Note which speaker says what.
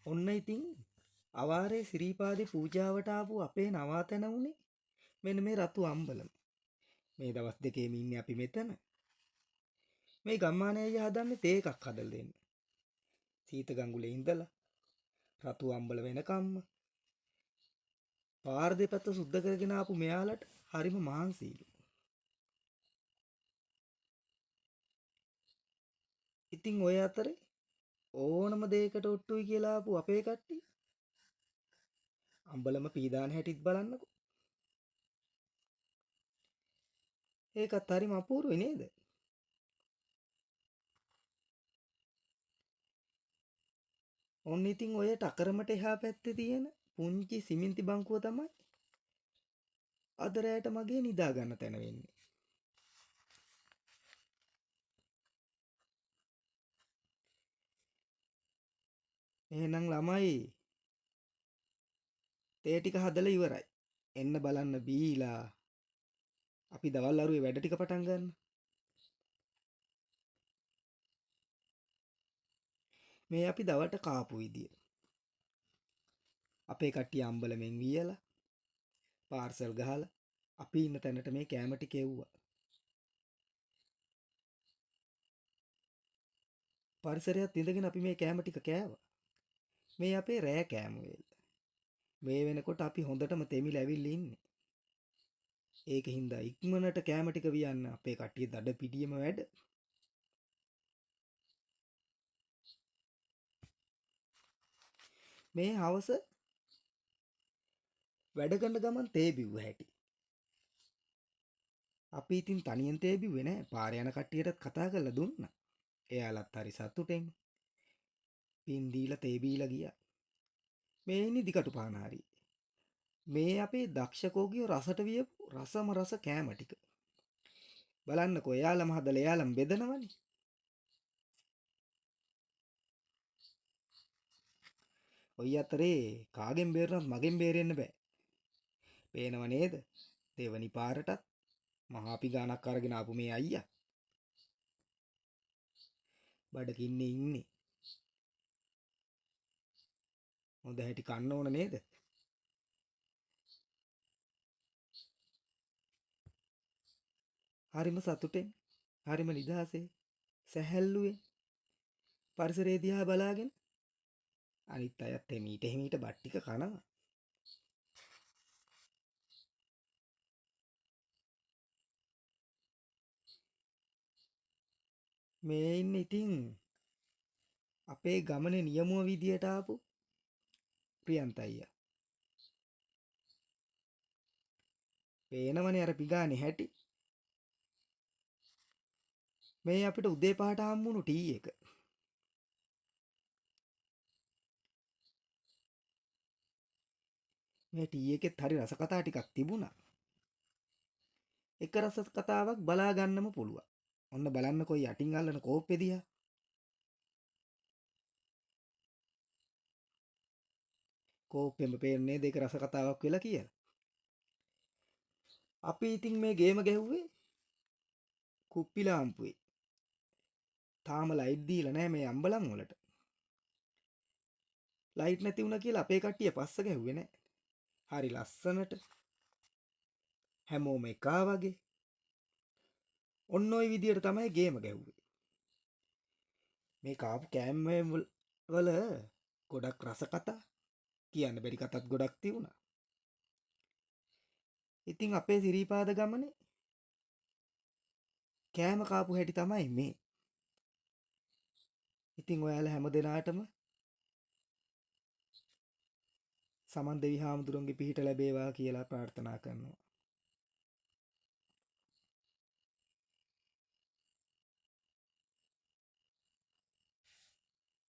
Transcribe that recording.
Speaker 1: ඔන්න ඉතින් අවාරේ සිරීපාදේ පූජාවට ආපු අපේ නවාතැන උනේ මෙන්න මේ රතු අම්බලම. මේ දවස් දෙකේම ඉන්නේ අපි මෙතන. මේ ගම්මානේ අයියා හදන්නේ තේ එකක් හදලා දෙන්න. සීත ගඟුලේ ඉඳලා රතු අම්බල වෙනකම්ම පාර දෙපැත්ත සුද්ධ කරගෙන ආපු මෙයාලට හරිම මහන්සියිලු. ඉතින් ඔය අතරේ ඕනම දෙයකට ඔට්ටුයි කියලා ආපු අපේ කට්ටිය අම්බලම පීදාන හැටිත් බලන්නකෝ. ඒකත් හරිම අපූර්වයි නේද? ඔන්න ඉතින් ඔය ටකරමට එහා පැත්තේ තියෙන පුංචි සිමෙන්ති බංකුව තමයි අද රෑට මගේ නිදා ගන්න තැන වෙන්නේ. එහෙනම් ළමයි තේ ටික හදලා ඉවරයි. එන්න බලන්න බීලා අපි දවල් අරුවේ වැඩ ටික පටන් ගන්න. මේ අපි දවල්ට කාපු විදිය. අපේ කට්ටිය අම්බලමෙන් වියලා පාර්සල් ගහලා අපි ඉන්න තැනට මේ කෑම ටික එව්වා. පරිසරයත් ඉඳගෙන අපි මේ කෑම ටික කෑවා. මේ අපේ රෑ කෑම වේල. මේ වෙනකොට අපි හොඳටම තෙමිලා ඇවිල්ලා ඉන්නේ. ඒකින්ද ඉක්මනට කෑම ටික වියන්න අපේ කට්ටිය දඩ පිටියම වැඩ. මේ හවස වැඩ කරන ගමන් තේ බිව්ව හැටි. අපි ඉතින් තනියෙන් තේ බිව්වේ නෑ. පාර යන කට්ටියටත් කතා කරලා දුන්නා. එයාලත් හරි සතුටෙන් පින් දීලා තේ බීලා ගියා. මේ ඉන්නේ දිකටු පානාරි. මේ අපේ දක්ෂකෝගියෝ රසට වියපු රසම රස කෑම ටික. බලන්නකෝ එයාලම හදලා එයාලම බෙදනවනේ. ඔය අතරේ කාගෙන් බේරුණත් මගෙන් බේරෙන්න බෑ. පේනව නේද? දෙවනි පාරටත් මහා අපි ගානක් අරගෙන ආපු මේ අයියා. බඩගින්නේ ඉන්නේ. හොඳ හැටි කන්න ඕන නේද? හරිම සතුටෙන්, හරිම නිදහසේ, සැහැල්ලුවෙන් පරිසරය දිහා බලාගෙන අනිත් අයත් එමීට එමීට බත් ටික කනවා. මේ ඉන්නේ ඉතින් අපේ ගමනේ නියමුව විදියට ආපු ප්‍රියන්ත අයියා. පේනවනේ අර පිගානේ හැටි. මේ අපිට උදේ පහට හම්බුණු ටී එක. මේ ටී එකෙත් හරි රස කතා ටිකක් තිබුණා. එක රස කතාවක් බලා ගන්නම පුළුවන්. ඔන්න බලන්නකො යටින් අල්ලන කෝප්පෙ දිහා. කෝප්පෙම පේන්නේ දෙක රස කතාවක් වෙලා කියලා. අපි ඉතින් මේ ගේම ගැහුවේ කුප්පි ලාම්පුවේ. තාම ලයිට් දීලා නැහැ මේ අම්බලම් වලට. ලයිට් නැති වුණා කියලා අපේ කට්ටිය පස්ස ගැහුවේ නැහැ. හරි ලස්සනට හැමෝම එකා වගේ ඔන්න ඔය විදියට තමයි ගේම ගැහුවේ. මේ කාපු කෑම වල ගොඩක් රස කතා කියන්න බැරි කතාත් ගොඩක් තිබුණා. ඉතින් අපේ සිරීපාද ගමනේ කෑම කාපු හැටි තමයි මේ. ඉතින් ඔයාලා හැම දිනාටම සමන් දෙවි හාමුදුරන්ගේ පිහිට ලැබේවා කියලා ප්‍රාර්ථනා කරනවා.